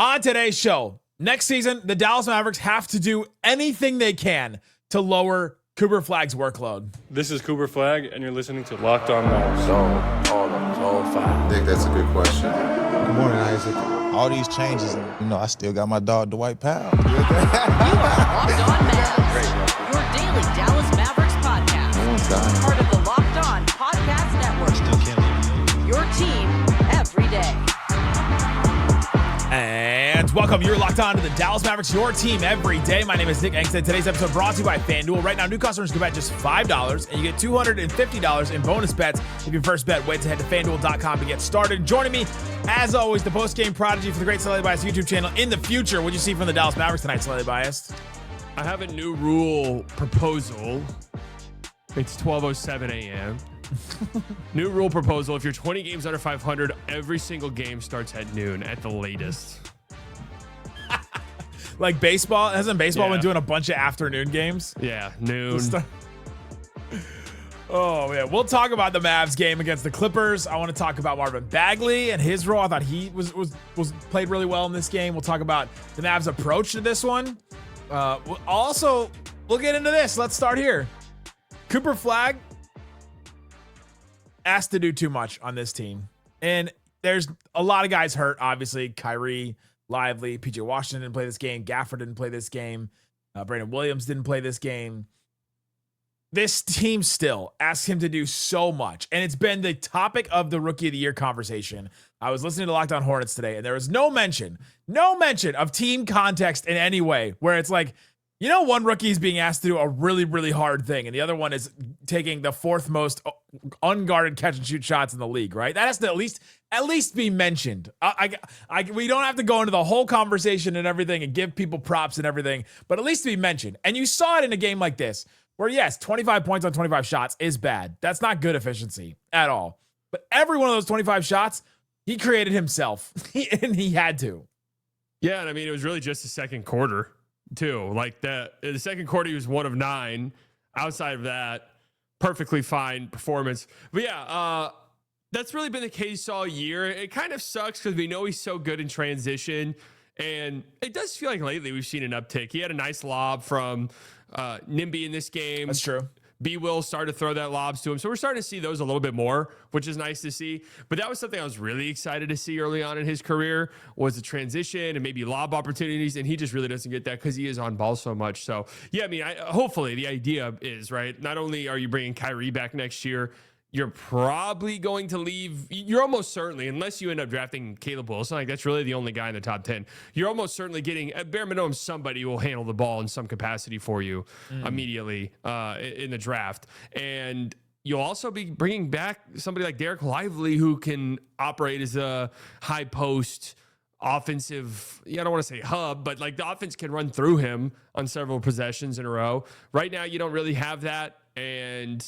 On today's show, next season, the Dallas Mavericks have to do anything they can to lower Cooper Flagg's workload. This is Cooper Flagg, and you're listening to Locked On Mavs. Zone 5. I think that's a good question. Good morning, Isaac. All these changes, I still got my dog, Dwight Powell. You are Locked On Mavs, your daily Dallas Mavericks podcast. No one's dying. Part of the Locked On Podcast Network. Still killing. Your team every day. And welcome. You're locked on to the Dallas Mavericks, your team every day. My name is Nick Angstadt. Today's episode brought to you by FanDuel. Right now, new customers can bet just $5 and you get $250 in bonus bets if your first bet wins. Head to FanDuel.com to get started. Joining me, as always, the post-game prodigy for the Great Slightly Biased YouTube channel in the future. What'd you see from the Dallas Mavericks tonight, Slightly Biased? I have a new rule proposal. It's 12:07 a.m. New rule proposal. If you're 20 games under 500, every single game starts at noon at the latest. Like baseball? Hasn't baseball been doing a bunch of afternoon games? Yeah, noon. Oh, yeah. We'll talk about the Mavs game against the Clippers. I want to talk about Marvin Bagley and his role. I thought he was played really well in this game. We'll talk about the Mavs' approach to this one. We'll get into this. Let's start here. Cooper Flagg asked to do too much on this team. And there's a lot of guys hurt, obviously. Kyrie, Lively, PJ Washington didn't play this game. Gafford didn't play this game. Brandon Williams didn't play this game. This team still asks him to do so much. And it's been the topic of the Rookie of the Year conversation. I was listening to Locked On Hornets today, and there was no mention of team context in any way where it's like, one rookie is being asked to do a really, really hard thing, and the other one is taking the fourth most unguarded catch and shoot shots in the league, right? That has to at least be mentioned. We don't have to go into the whole conversation and everything and give people props and everything, but at least to be mentioned. And you saw it in a game like this, where yes, 25 points on 25 shots is bad. That's not good efficiency at all. But every one of those 25 shots, he created himself, and he had to. Yeah, and I mean, it was really just the second quarter, too. Like, the second quarter, he was 1 of 9. Outside of that, perfectly fine performance. But yeah, that's really been the case all year. It kind of sucks because we know he's so good in transition, and it does feel like lately we've seen an uptick. He had a nice lob from Nembhard in this game. That's true. B. Will started to throw that lobs to him. So we're starting to see those a little bit more, which is nice to see. But that was something I was really excited to see early on in his career, was the transition and maybe lob opportunities. And he just really doesn't get that because he is on ball so much. So, yeah, I mean, hopefully the idea is, right, not only are you bringing Kyrie back next year, you're probably going to leave. You're almost certainly, unless you end up drafting Caleb Wilson, like that's really the only guy in the top 10. You're almost certainly getting, at bare minimum, somebody will handle the ball in some capacity for you immediately in the draft. And you'll also be bringing back somebody like Dereck Lively, who can operate as a high post offensive, I don't want to say hub, but like the offense can run through him on several possessions in a row. Right now, you don't really have that. And,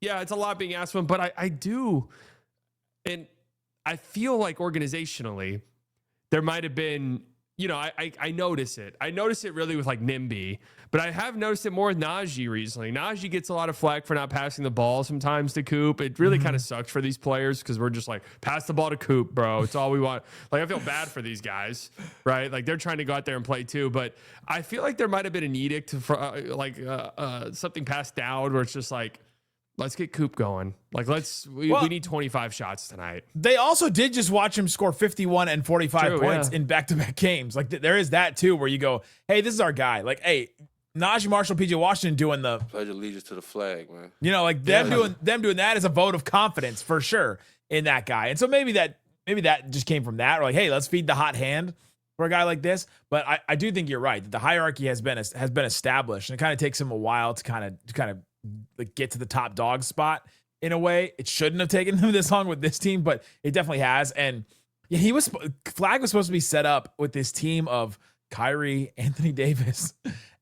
yeah, it's a lot being asked of him, but I do. And I feel like organizationally, there might have been, I notice it. I notice it really with like Nembhard, but I have noticed it more with Naji recently. Naji gets a lot of flack for not passing the ball sometimes to Coop. It really kind of sucks for these players because we're just like, pass the ball to Coop, bro. It's all we want. Like, I feel bad for these guys, right? Like, they're trying to go out there and play too, but I feel like there might have been an edict for something passed down where it's just like, let's get Coop going. Like, we need 25 shots tonight. They also did just watch him score 51 and 45 points in back-to-back games. Like, there is that too, where you go, hey, this is our guy. Like, hey, Naji Marshall, PJ Washington doing the pledge allegiance to the flag, man. Them doing that is a vote of confidence for sure in that guy. And so maybe that just came from that. Or like, hey, let's feed the hot hand for a guy like this. But I do think you're right that the hierarchy has been established, and it kind of takes him a while to kind of like get to the top dog spot in a way. It shouldn't have taken him this long with this team, but it definitely has. And yeah, Flagg was supposed to be set up with this team of Kyrie, Anthony Davis,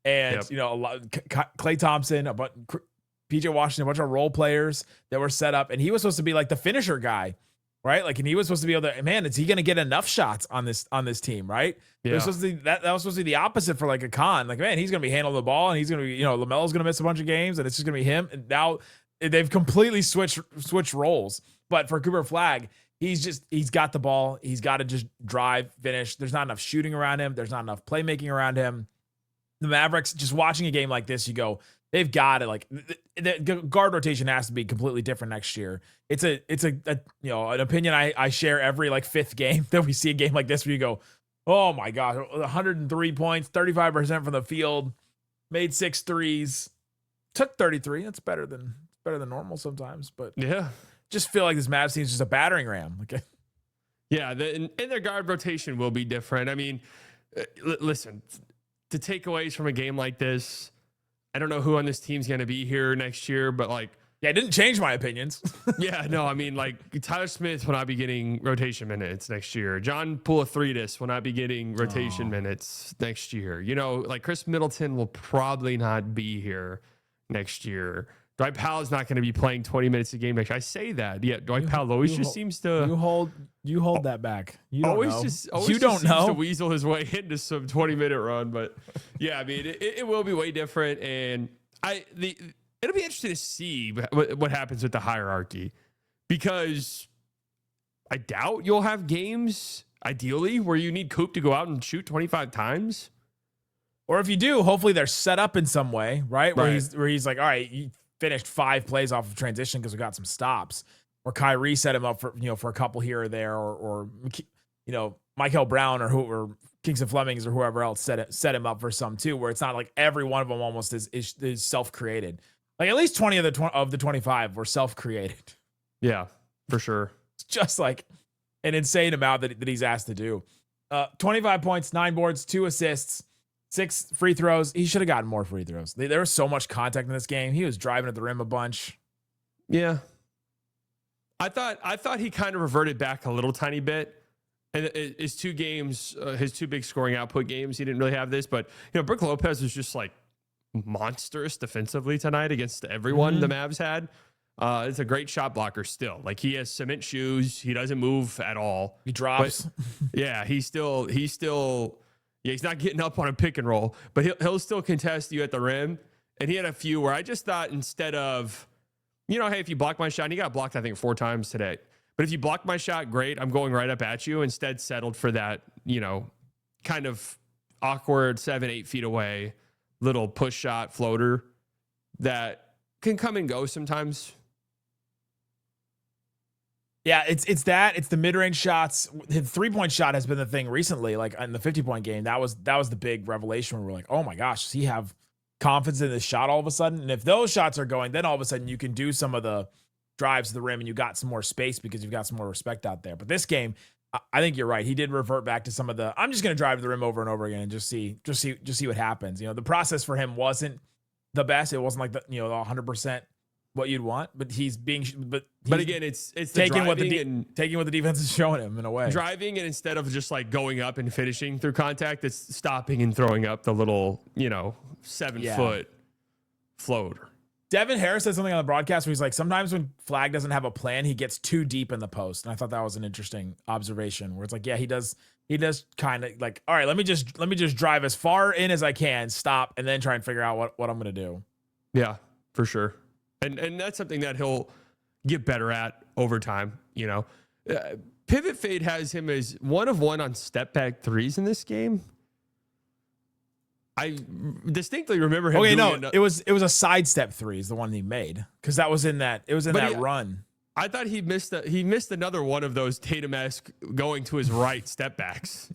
and a lot Klay Thompson, PJ Washington, a bunch of role players that were set up, and he was supposed to be like the finisher guy, right? Like, and he was supposed to be able to, man, is he going to get enough shots on this team, right? Yeah. That was supposed to be the opposite for like a con. Like, man, he's going to be handling the ball, and he's going to be, LaMelo's going to miss a bunch of games, and it's just going to be him. And now they've completely switched roles. But for Cooper Flagg, he's got the ball. He's got to just drive, finish. There's not enough shooting around him. There's not enough playmaking around him. The Mavericks, just watching a game like this, you go, they've got it. Like the guard rotation has to be completely different next year. It's a an opinion I share every like fifth game that we see a game like this where you go, oh my God, 103 points, 35% from the field, made 6 threes, took 33. That's better than normal sometimes, but yeah, just feel like this Mavs team is just a battering ram. Okay. Yeah, and their guard rotation will be different. I mean, listen, the takeaways from a game like this, I don't know who on this team's going to be here next year, but like, yeah, it didn't change my opinions. yeah, no, I mean, like Tyler Smith will not be getting rotation minutes next year. John Pouliafridis will not be getting rotation minutes next year. You know, like Chris Middleton will probably not be here next year. Dwight Powell's not going to be playing 20 minutes a game next year. I say that. Yeah, Dwight Powell always just seems to you hold that back. You don't always know. Always you don't seems know to weasel his way into some 20-minute run, but yeah, I mean, it will be way different, and it'll be interesting to see what happens with the hierarchy, because I doubt you'll have games ideally where you need Coop to go out and shoot 25 times. Or if you do, hopefully they're set up in some way, right? Where Right. he's like, all right, you finished 5 plays off of transition because we got some stops. Or Kyrie set him up for a couple here or there, or Michael Brown or Kingston Flemings or whoever else set him up for some too, where it's not like every one of them almost is self-created. Like at least 20 of the 25 were self-created. Yeah, for sure. It's just like an insane amount that he's asked to do. 25 points, 9 boards, 2 assists, 6 free throws. He should have gotten more free throws. There was so much contact in this game. He was driving at the rim a bunch. Yeah. I thought he kind of reverted back a little tiny bit. And his 2 games, his 2 big scoring output games, he didn't really have this. But, Brook Lopez was just like monstrous defensively tonight against everyone the Mavs had. It's a great shot blocker still. Like, he has cement shoes. He doesn't move at all. He drops. But, yeah, he's not getting up on a pick and roll, but he'll still contest you at the rim. And he had a few where I just thought, instead of, hey, if you block my shot, and he got blocked, I think 4 times today. But if you block my shot, great, I'm going right up at you. Instead, settled for that, kind of awkward 7-8 feet away little push shot floater that can come and go sometimes. Yeah, it's the mid-range shots. His 3-point shot has been the thing recently. Like in the 50-point game, that was the big revelation where we're like, oh my gosh, does he have confidence in this shot all of a sudden? And if those shots are going, then all of a sudden you can do some of the drives to the rim and you got some more space because you've got some more respect out there. But this game, I think you're right. He did revert back to some of the, I'm just going to drive to the rim over and over again and just see what happens. The process for him wasn't the best. It wasn't like the 100% what you'd want, but but again, it's taking what the defense is showing him in a way. Driving, and instead of just like going up and finishing through contact, it's stopping and throwing up the little 7-foot floater. Devin Harris said something on the broadcast where he's like, sometimes when Flagg doesn't have a plan, he gets too deep in the post. And I thought that was an interesting observation where it's like, yeah, he does kind of like, all right, let me just drive as far in as I can, stop, and then try and figure out what I'm going to do. Yeah, for sure. And that's something that he'll get better at over time. Pivot fade has him as 1 of 1 on step back threes in this game. I distincly remember him. Okay, no, it was a sidestep 3 is the one he made, because that was in that run. I thought he missed another one of those Tatum-esque going to his right step backs.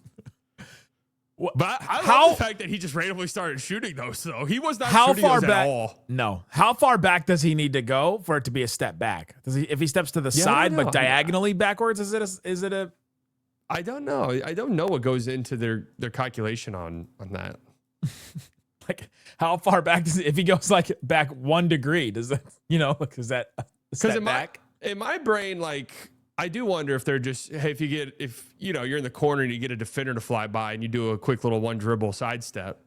But I love the fact that he just randomly started shooting those, though. He was not shooting those at all. No. How far back does he need to go for it to be a step back? If he steps to the side but diagonally backwards, is it a? I don't know. I don't know what goes into their calculation on that. Like, how far back if he goes like back 1 degree, does that, is that a step back? In my brain, like, I do wonder if they're just, hey, if you're in the corner and you get a defender to fly by and you do a quick little 1 dribble sidestep,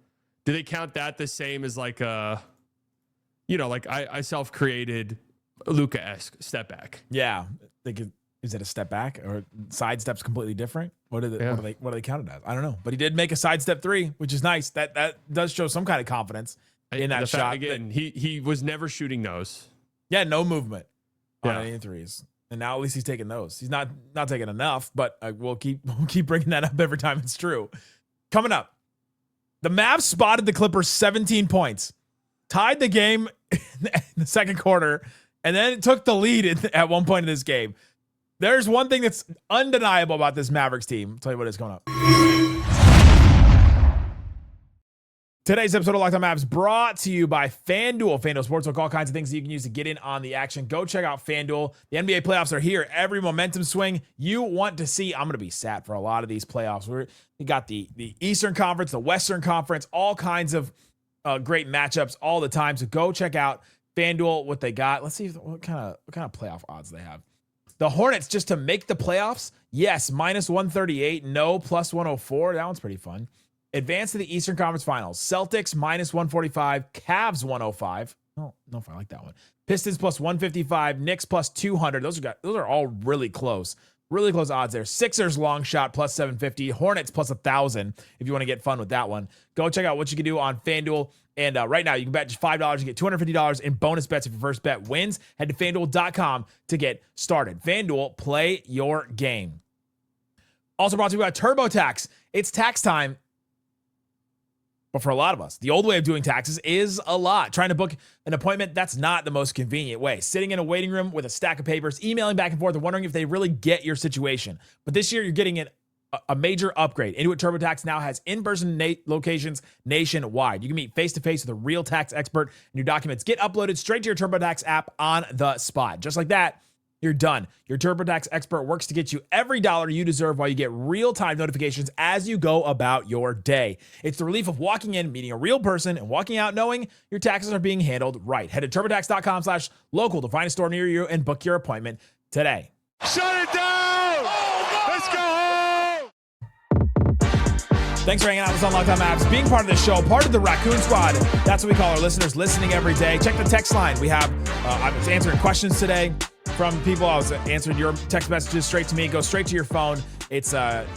do they count that the same as like I self-created Luka-esque step back? Yeah. Is it a step back or sidestep's completely different? What do they count it as? I don't know. But he did make a sidestep 3, which is nice. That does show some kind of confidence in that shot. Again, he was never shooting those. Yeah, no movement on any threes. And now at least he's taking those. He's not taking enough, but we'll keep bringing that up every time it's true. Coming up, the Mavs spotted the Clippers 17 points, tied the game in the second quarter, and then it took the lead at one point in this game. There's one thing that's undeniable about this Mavericks team. I'll tell you what is coming up. Today's episode of Locked On Mavs brought to you by FanDuel. FanDuel Sportsbook, all kinds of things that you can use to get in on the action. Go check out FanDuel. The NBA playoffs are here. Every momentum swing you want to see. I'm going to be sat for a lot of these playoffs. We got the Eastern Conference, the Western Conference, all kinds of great matchups all the time. So go check out FanDuel, what they got. Let's see what kind of playoff odds they have. The Hornets just to make the playoffs. Yes, -138. No, +104. That one's pretty fun. Advance to the Eastern Conference Finals. Celtics -145. Cavs 105. Oh, no, I like that one. Pistons +155. Knicks +200. Those are all really close. Really close odds there. Sixers long shot +750. Hornets +1,000 if you want to get fun with that one. Go check out what you can do on FanDuel. And right now, you can bet just $5 and get $250 in bonus bets if your first bet wins. Head to FanDuel.com to get started. FanDuel, play your game. Also brought to you by TurboTax. It's tax time. But for a lot of us, the old way of doing taxes is a lot. Trying to book an appointment, that's not the most convenient way. Sitting in a waiting room with a stack of papers, emailing back and forth, and wondering if they really get your situation. But this year, you're getting a major upgrade. Intuit TurboTax now has in-person locations nationwide. You can meet face-to-face with a real tax expert, and your documents get uploaded straight to your TurboTax app on the spot. Just like that, you're done. Your TurboTax expert works to get you every dollar you deserve while you get real-time notifications as you go about your day. It's the relief of walking in, meeting a real person, and walking out knowing your taxes are being handled right. Head to TurboTax.com/local to find a store near you and book your appointment today. Shut it down! Let's go home! Thanks for hanging out with us on Locked On Mavs, being part of the show, part of the Raccoon Squad. That's what we call our listeners, listening every day. Check the text line. We have, I was answering questions today from people. I was answering your text messages straight to me. Go straight to your phone. It's the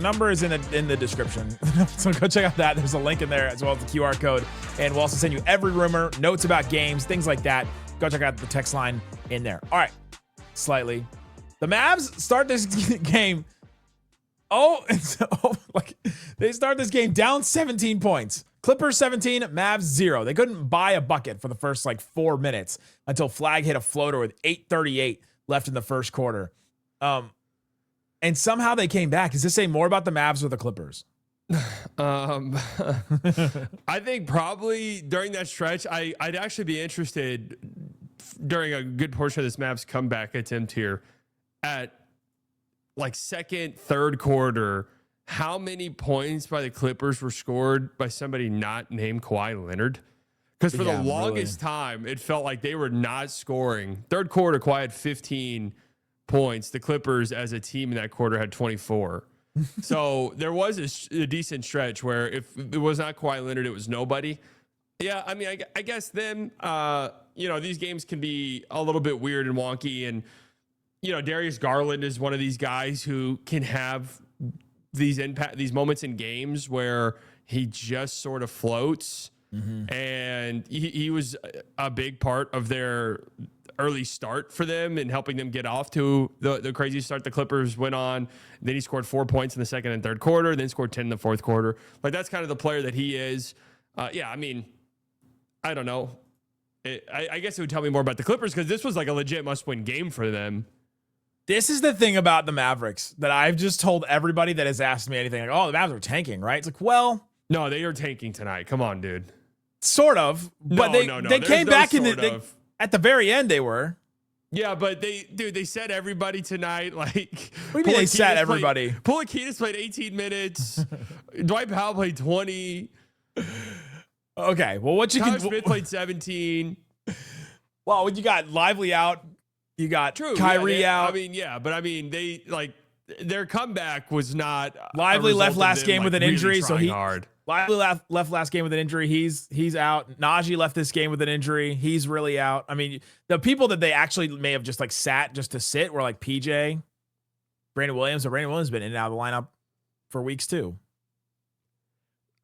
number is in the description. So go check out that. There's a link in there as well as the QR code. And we'll also send you every rumor, notes about games, things like that. Go check out the text line in there. All right. Slightly. The Mavs start this game. They start this game down 17 points. Clippers 17, Mavs 0. They couldn't buy a bucket for the first 4 minutes until Flagg hit a floater with 8:38 left in the first quarter. And somehow they came back. Does this say more about the Mavs or the Clippers? I think probably during that stretch, I'd actually be interested during a good portion of this Mavs comeback attempt here at second, third quarter. How many points by the Clippers were scored by somebody not named Kawhi Leonard? Because for the longest time, it felt like they were not scoring. Third quarter, Kawhi had 15 points. The Clippers as a team in that quarter had 24. So there was a decent stretch where if it was not Kawhi Leonard, it was nobody. Yeah, I mean, I guess then, these games can be a little bit weird and wonky. And, Darius Garland is one of these guys who can have these moments in games where he just sort of floats. Mm-hmm. And he was a big part of their early start for them and helping them get off to the crazy start the Clippers went on. Then he scored 4 points in the second and third quarter, then scored 10 in the fourth quarter. That's kind of the player that he is. I mean, I don't know. I guess it would tell me more about the Clippers because this was a legit must-win game for them. This is the thing about the Mavericks that I've just told everybody that has asked me anything. The Mavs are tanking, right? It's well... No, they are tanking tonight. Come on, dude. Sort of. But they came back at the very end, they were. Yeah, but they said everybody tonight. What do you mean they said everybody? Poulikinas played 18 minutes. Dwight Powell played 20. Okay, well, Tyler Smith played 17. Well, you got Lively out. You got Kyrie out. Their comeback was not. Lively left last game with an injury, so Lively left last game with an injury. He's out. Naji left this game with an injury. He's really out. I mean, the people that they actually may have just sat just to sit were PJ, Brandon Williams. But Brandon Williams has been in and out of the lineup for weeks too.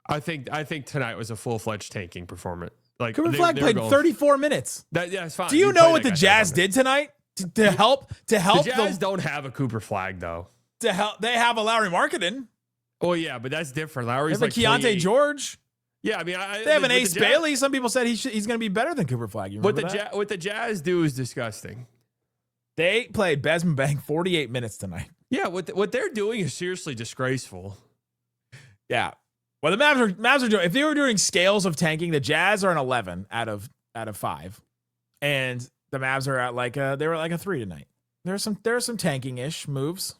I think tonight was a full-fledged tanking performance. Cooper Flagg played 34 minutes. It's fine. Do you know what the Jazz did tonight? to help The Jazz don't have a Cooper Flagg though. to help. They have a Lowry Marketing. Oh yeah, but that's different. Lowry's They have like a Keontae 28. George. Yeah, I mean, They have an with Ace the Jazz- Bailey. Some people said he's going to be better than Cooper Flagg. You What remember the that? what the Jazz do is disgusting. They played Besman Bang 48 minutes tonight. Yeah, what they're doing is seriously disgraceful. Yeah. Well, the Mavs are doing. If they were doing scales of tanking, the Jazz are an 11 out of 5, and the Mavs are at they were like a 3 tonight. There are some tanking-ish moves.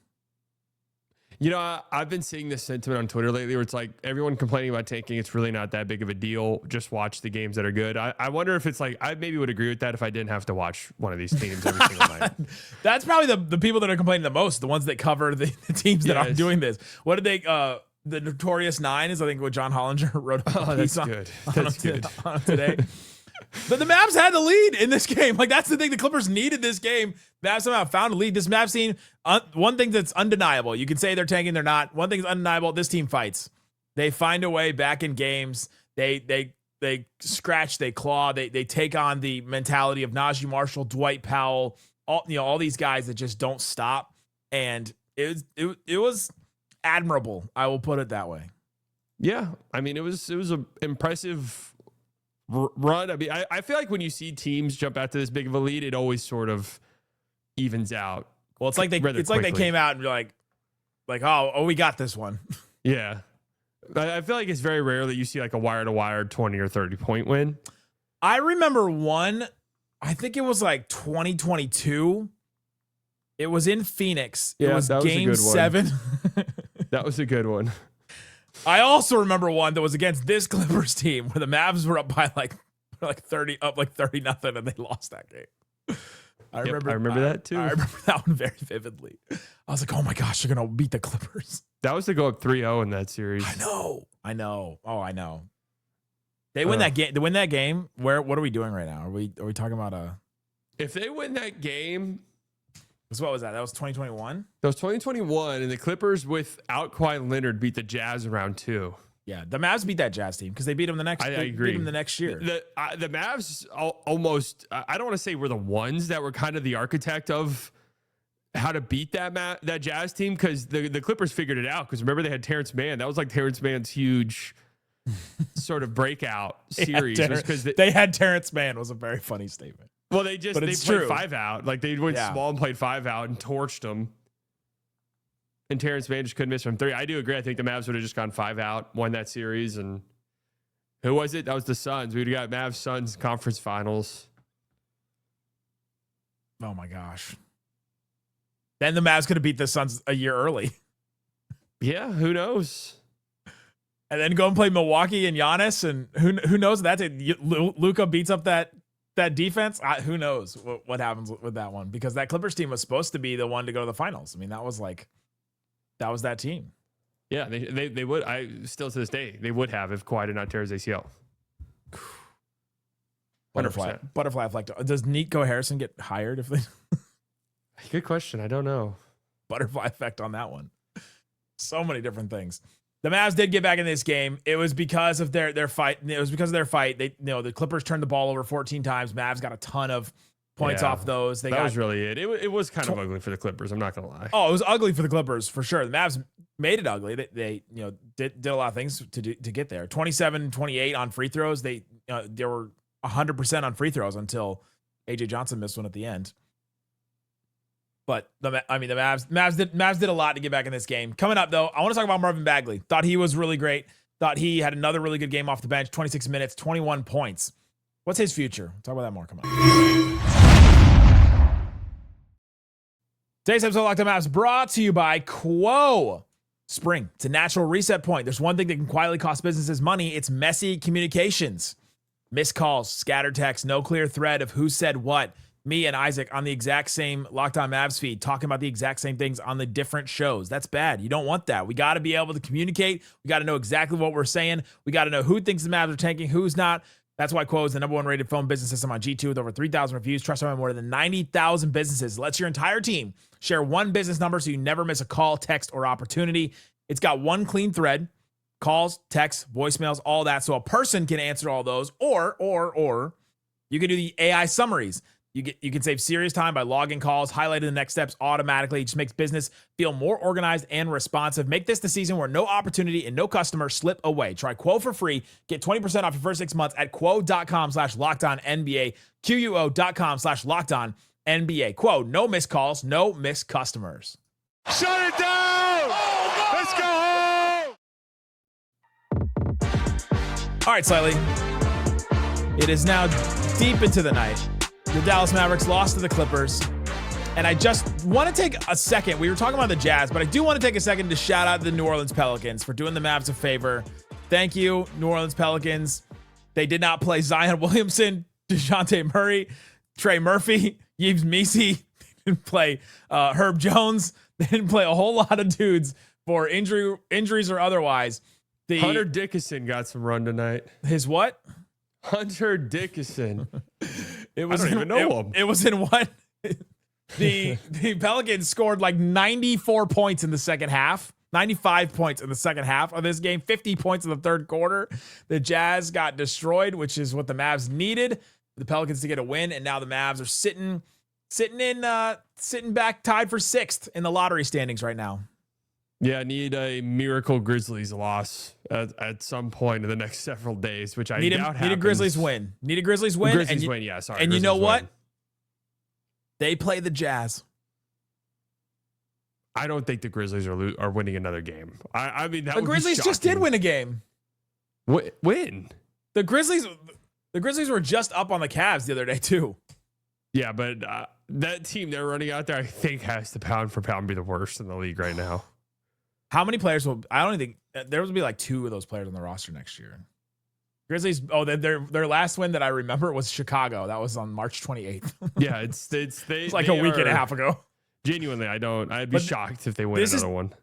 You know, I've been seeing this sentiment on Twitter lately where it's like everyone complaining about tanking. It's really not that big of a deal. Just watch the games that are good. I wonder if it's like, I maybe would agree with that if I didn't have to watch one of these teams every single night. That's probably the people that are complaining the most, the ones that cover the teams that aren't Yes. doing this. What did they, the Notorious Nine is, I think, what John Hollinger wrote a piece that's on, good. on That's him good. on today. But the Mavs had the lead in this game. Like, that's the thing. The Clippers needed this game. Mavs somehow found a lead. This Mavs team, one thing that's undeniable, you can say they're tanking, they're not. One thing is undeniable, this team fights. They find a way back in games. They scratch, they claw, they take on the mentality of Naji Marshall, Dwight Powell, all these guys that just don't stop. And it was admirable. I will put it that way. Yeah, I mean, it was an impressive run. I mean, I feel like when you see teams jump out to this big of a lead, it always sort of evens out. Well, it's like they came out and be like, oh, we got this one. Yeah. I feel like it's very rare that you see like a wire-to-wire 20 or 30-point win. I remember one, I think it was like 2022. It was in Phoenix. Yeah, it was that was a game good one. 7. That was a good one. I also remember one that was against this Clippers team where the Mavs were up by like 30 nothing, and they lost that game. I remember that too. I remember that one very vividly. I was like, oh my gosh, they're going to beat the Clippers. That was to go up 3-0 in that series. I know. Oh, I know. They win that game. They win that game. What are we doing right now? Are we talking about If they win that game, what was that? That was 2021? that was 2021, and the Clippers without Kawhi Leonard beat the Jazz in round 2. Yeah, the Mavs beat that Jazz team because they beat them the next. I they agree. Beat them the next year. The Mavs almost, I don't want to say we're the ones that were kind of the architect of how to beat that Jazz team, because the Clippers figured it out. Because remember, they had Terrence Mann. That was like Terrence Mann's huge sort of breakout series. Because they had Terrence Mann was a very funny statement. Well, they played true. 5 out. Like they went small and played 5 out and torched them. And Terrence Mann just couldn't miss from 3. I do agree. I think the Mavs would have just gone 5 out, won that series. And who was it? That was the Suns. We would have got Mavs Suns conference finals. Oh my gosh. Then the Mavs could have beat the Suns a year early. Yeah, who knows? And then go and play Milwaukee and Giannis, and who knows that Luka beats up that defense. Who knows what happens with that one, because that Clippers team was supposed to be the one to go to the finals. I mean, that was that team. Yeah, they would. I still to this day they would have if Kawhi did not tear his ACL. Butterfly effect. Does Nico Harrison get hired if they? Good question. I don't know. Butterfly effect on that one. So many different things. The Mavs did get back in this game. It was because of their fight. It was because of their fight. The Clippers turned the ball over 14 times. Mavs got a ton of points off those. That was really it. It was kind of ugly for the Clippers. I'm not gonna lie. Oh, it was ugly for the Clippers for sure. The Mavs made it ugly. They did a lot of things to get there. 27-28 on free throws. They were 100% on free throws until AJ Johnson missed one at the end. But the Mavs did a lot to get back in this game. Coming up though, I want to talk about Marvin Bagley. Thought he was really great. Thought he had another really good game off the bench. 26 minutes, 21 points. What's his future? We'll talk about that more. Come on. Today's episode of Locked On Mavs brought to you by Quo. Spring, it's a natural reset point. There's one thing that can quietly cost businesses money. It's messy communications. Missed calls, scattered texts, no clear thread of who said what. Me and Isaac on the exact same Locked On Mavs feed, talking about the exact same things on the different shows. That's bad. You don't want that. We got to be able to communicate. We got to know exactly what we're saying. We got to know who thinks the Mavs are tanking, who's not. That's why Quo is the #1 rated phone business system on G2 with over 3,000 reviews. Trusted by more than 90,000 businesses. Lets your entire team share one business number so you never miss a call, text, or opportunity. It's got one clean thread. Calls, texts, voicemails, all that. So a person can answer all those. Or you can do the AI summaries. You can save serious time by logging calls, highlighting the next steps automatically. It just makes business feel more organized and responsive. Make this the season where no opportunity and no customer slip away. Try Quo for free. Get 20% off your first 6 months at quo.com/lockedonnba, QUO.com/lockedonnba. Quo, no missed calls, no missed customers. Shut it down! Let's go home! All right, Slightly. It is now deep into the night. The Dallas Mavericks lost to the Clippers. And I just want to take a second. We were talking about the Jazz, but I do want to take a second to shout out the New Orleans Pelicans for doing the Mavs a favor. Thank you, New Orleans Pelicans. They did not play Zion Williamson, DeJounte Murray, Trey Murphy, Yves Missi. They didn't play Herb Jones. They didn't play a whole lot of dudes for injuries or otherwise. Hunter Dickinson got some run tonight. His what? Hunter Dickinson. It was I don't even know him. It was in what? The Pelicans scored like 94 points in the second half. 95 points in the second half of this game, 50 points in the third quarter. The Jazz got destroyed, which is what the Mavs needed for the Pelicans to get a win. And now the Mavs are sitting back tied for 6th in the lottery standings right now. Yeah, need a miracle Grizzlies loss at some point in the next several days, which I doubt happens. Need a Grizzlies win. Need a Grizzlies win. Grizzlies win, yeah, sorry. And Grizzlies you know what? win. They play the Jazz. I don't think the Grizzlies are winning another game. I mean, that the would Grizzlies be just did win a game. Win? The Grizzlies were just up on the Cavs the other day too. Yeah, but that team they're running out there, I think, has to pound for pound be the worst in the league right now. How many players will? I don't think there will be like 2 of those players on the roster next year. Grizzlies. Oh, their last win that I remember was Chicago. That was on March 28th. Yeah, it's like a week and a half ago. Genuinely, I'd be shocked if they win another one.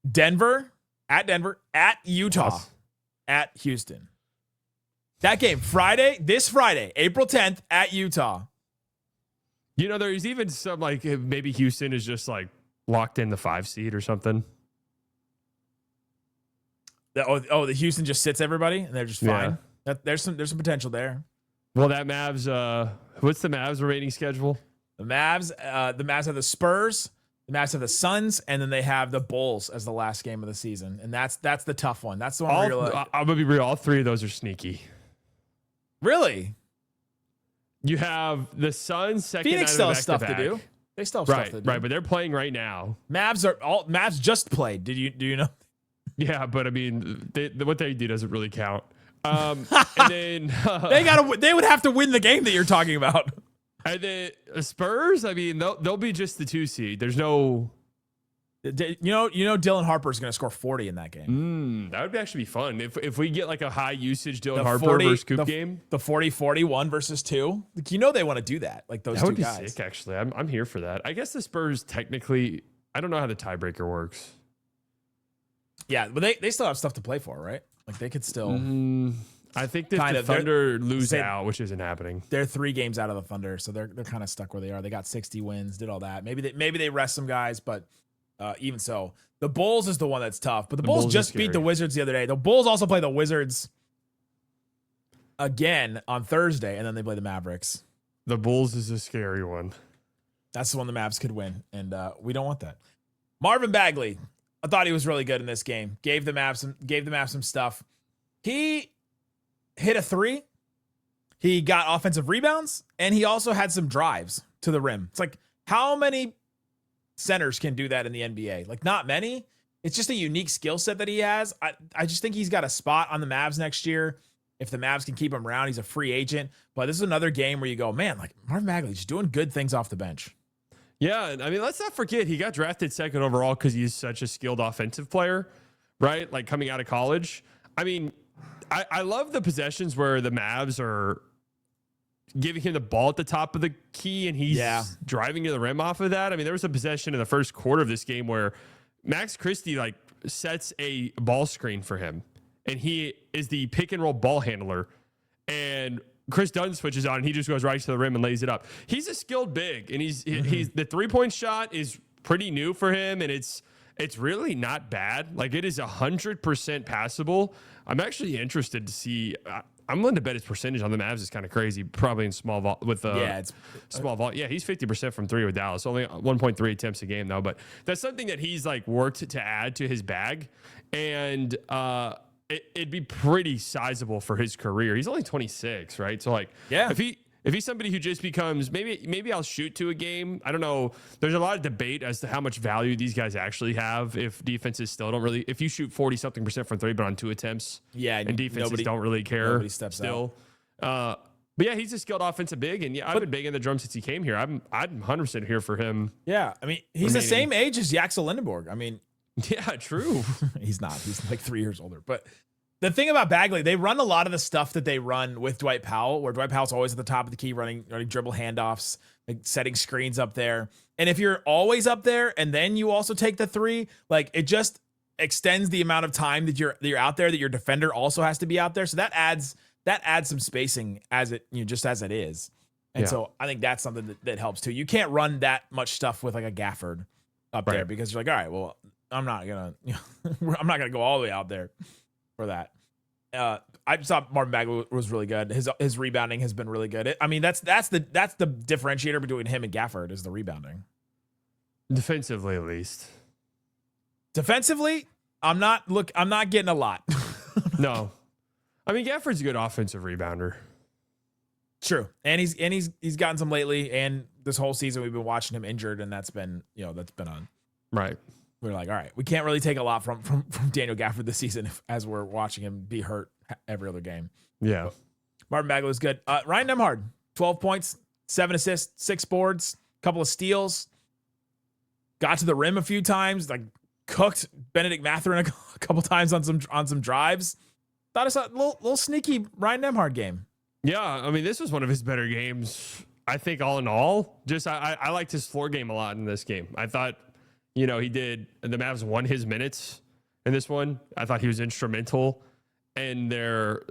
Denver, at Utah, Yes. at Houston. That game this Friday, April 10th at Utah. You know, there's even some like maybe Houston is just like locked in the 5 seed or something. The Houston just sits everybody and they're just fine. Yeah. There's some potential there. Well, that Mavs. What's the Mavs remaining schedule? The Mavs have the Spurs, the Mavs have the Suns, and then they have the Bulls as the last game of the season. And that's the tough one. That's the one where you're like, I'm gonna be real. All 3 of those are sneaky. Really? You have the Suns second. Phoenix still has stuff to do. They still have stuff to do. Right, but they're playing right now. Mavs just played. Do you know? Yeah, but I mean, what they do doesn't really count. And then they would have to win the game that you're talking about. And then Spurs, I mean, they'll be just the 2 seed. There's no, Dylan Harper's going to score 40 in that game. That would actually be fun if we get like a high usage Dylan Harper versus Coop game. The 40-41 versus 2. Like, they want to do that. Like those that would two be guys. sick. Actually, I'm here for that. I guess the Spurs technically, I don't know how the tiebreaker works. Yeah, but they still have stuff to play for, right? Like they could still. I think that the Thunder lose out, which isn't happening. They're 3 games out of the Thunder, so they're kind of stuck where they are. They got 60 wins, did all that. Maybe they rest some guys, but even so, the Bulls is the one that's tough. But the Bulls just beat the Wizards the other day. The Bulls also play the Wizards again on Thursday, and then they play the Mavericks. The Bulls is a scary one. That's the one the Mavs could win, and we don't want that. Marvin Bagley, I thought he was really good in this game. Gave the Mavs some stuff. He hit a 3. He got offensive rebounds, and he also had some drives to the rim. It's like, how many centers can do that in the NBA? Like, not many. It's just a unique skill set that he has. I just think he's got a spot on the Mavs next year. If the Mavs can keep him around, he's a free agent. But this is another game where you go, man, like Marvin Bagley's doing good things off the bench. Yeah, I mean, let's not forget he got drafted 2nd overall because he's such a skilled offensive player, right? Like coming out of college. I mean, I love the possessions where the Mavs are giving him the ball at the top of the key and he's driving to the rim off of that. I mean, there was a possession in the first quarter of this game where Max Christie like sets a ball screen for him and he is the pick and roll ball handler, and Chris Dunn switches on and he just goes right to the rim and lays it up. He's a skilled big, and he's the 3-point shot is pretty new for him, and it's really not bad. Like, it is 100% passable. I'm actually interested to see. I'm willing to bet his percentage on the Mavs is kind of crazy. Probably in small it's small vol. Yeah, he's 50% from three with Dallas. Only 1.3 attempts a game though, but that's something that he's like worked to add to his bag, and it'd be pretty sizable for his career. He's only 26, right? So like, yeah, if he's somebody who just becomes maybe I'll shoot to a game. I don't know. There's a lot of debate as to how much value these guys actually have. If defenses still don't really, if you shoot 40-something% from three, but on 2 attempts, and defenses don't really care. Nobody steps still. But yeah, he's a skilled offensive big, and yeah, I've been big in the drum since he came here. I'm 100% here for him. Yeah, I mean, he's the same age as Axel Lindenborg. I mean, yeah, true. He's not. He's like 3 years older, but. The thing about Bagley, they run a lot of the stuff that they run with Dwight Powell, where Dwight Powell's always at the top of the key, running dribble handoffs, like setting screens up there. And if you're always up there and then you also take the three, like it just extends the amount of time that you're out there, that your defender also has to be out there. So that adds some spacing as it just as it is. And so I think that's something that helps too. You can't run that much stuff with like a Gafford up there because you're like, all right, well, I'm not gonna go all the way out there for that. I thought Marvin Bagley was really good. His rebounding has been really good. I mean, that's the differentiator between him and Gafford is the rebounding. Defensively, at least. Defensively, I'm not getting a lot. No, I mean Gafford's a good offensive rebounder. True, and he's gotten some lately, and this whole season we've been watching him injured, and that's been on. Right. We're like, all right, we can't really take a lot from Daniel Gafford this season as we're watching him be hurt every other game. Yeah. Marvin Bagley was good. Ryan Nembhard, 12 points, 7 assists, 6 boards, couple of steals. Got to the rim a few times, like cooked Benedict Mathurin a couple times on some drives. Thought it's a little sneaky Ryan Nembhard game. Yeah, I mean, this was one of his better games, I think, all in all. Just I liked his floor game a lot in this game. I thought, the Mavs won his minutes in this one. I thought he was instrumental in their,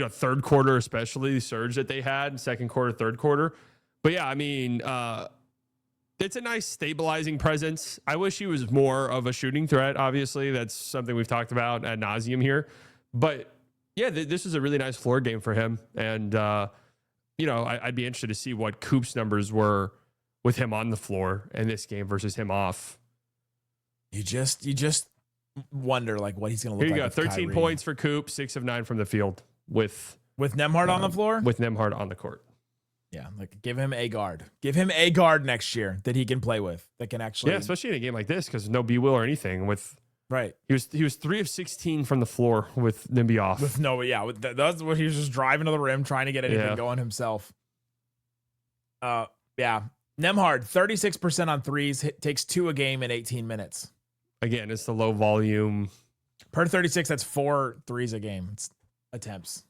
third quarter, especially the surge that they had, second quarter, third quarter. But yeah, I mean, it's a nice stabilizing presence. I wish he was more of a shooting threat. Obviously, that's something we've talked about ad nauseum here. But yeah, this is a really nice floor game for him. And, I'd be interested to see what Coop's numbers were with him on the floor in this game versus him off. You just wonder like what he's going to look like. Here you go, 13 points for Coop, 6 of 9 from the field with Nembhard on the floor. With Nembhard on the court. Yeah, like give him a guard. Give him a guard next year that he can play with. That can actually. Yeah, especially in a game like this because no B-Will or anything. Right. He was 3 of 16 from the floor with Nimby off. That's what he was just driving to the rim, trying to get anything going himself. Yeah. Nembhard, 36% on threes, takes 2 a game in 18 minutes. Again, it's the low volume. Per 36, that's 4 threes a game. It's attempts.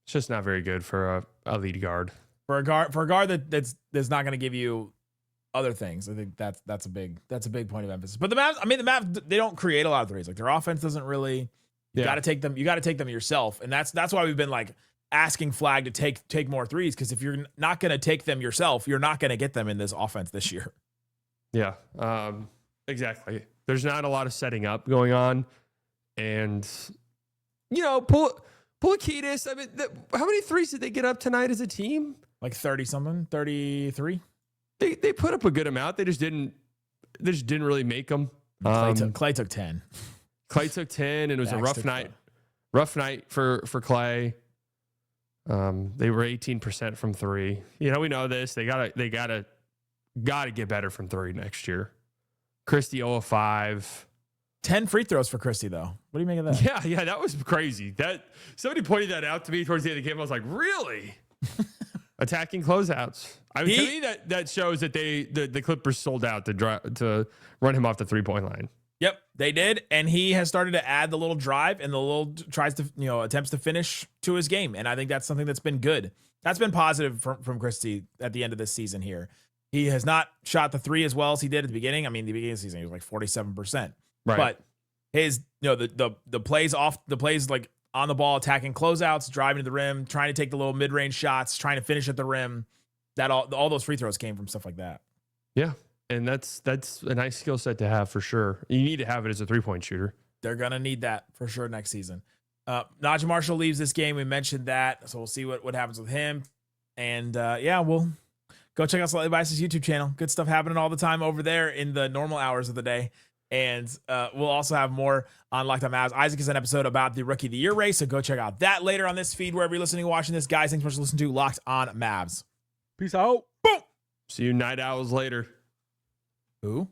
It's just not very good for a lead guard. For a guard that's not going to give you other things. I think that's a big point of emphasis. But the Mavs, they don't create a lot of threes. Like their offense doesn't really. You got to take them. You got to take them yourself, and that's why we've been like asking Flagg to take more threes, because if you're not going to take them yourself, you're not going to get them in this offense this year. Yeah, exactly. There's not a lot of setting up going on, and Pulikitis. I mean, how many threes did they get up tonight as a team? Like 30-something, 33. They put up a good amount. They just didn't really make them. Klay took 10. Klay took 10, and it was a rough night. Rough night for Klay. They were 18% from 3. We know this. They gotta get better from 3 next year. Christie 0 of 5. 10 free throws for Christie though. What do you make of that? Yeah, that was crazy. That somebody pointed that out to me towards the end of the game. I was like, really? Attacking closeouts. I mean, to me that shows that the Clippers sold out to run him off the 3-point line. Yep, they did, and he has started to add the little drive and the little attempts to finish to his game, and I think that's something that's been good. That's been positive from Christie at the end of this season here. He has not shot the 3 as well as he did at the beginning. I mean, the beginning of the season he was like 47%. Right. But his the plays like on the ball, attacking closeouts, driving to the rim, trying to take the little mid-range shots, trying to finish at the rim. That all those free throws came from stuff like that. Yeah. And that's a nice skill set to have for sure. You need to have it as a 3-point shooter. They're going to need that for sure next season. Naji Marshall leaves this game. We mentioned that, so we'll see what happens with him. And yeah, we'll go check out Slightly Biased's YouTube channel. Good stuff happening all the time over there in the normal hours of the day. And we'll also have more on Locked On Mavs. Isaac is an episode about the Rookie of the Year race, so go check out that later on this feed, wherever you're listening or watching this. Guys, thanks so much for listening to Locked On Mavs. Peace out. Boom. See you night owls later. Who?